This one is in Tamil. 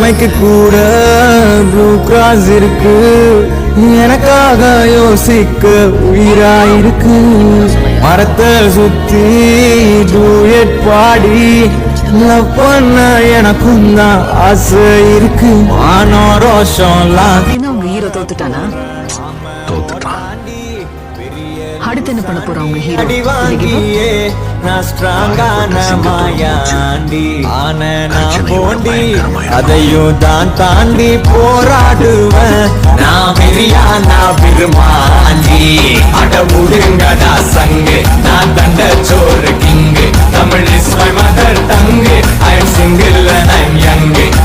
இளமைக்கு கூட ப்ளூ கிராஸ் இருக்கு, எனக்காக யோசிக்க உயிராயிருக்கு. மரத்தை சுத்தி டூயட் பாடி லவ் பண்ண எனக்கும் தான் ஆசை இருக்கு. மானோ ரோஷம்லாம் உங்க ஹீரோ தோத்துட்டானா? அடுத்து என்ன பண்ண போறான் உங்க ஹீரோ? அடிவாங்கியே நான் ஸ்ட்ராங்கான மாயாண்டி ஆன நான் போண்டி அதையும் தான் தாண்டி போராடுவேன். நான் வெறியா நான் விரும்பாண்டி அட முடுங்கடா சங்கு, நான் தண்ட சோறு king, Tamil is my mother tongue, I am single and I'm young.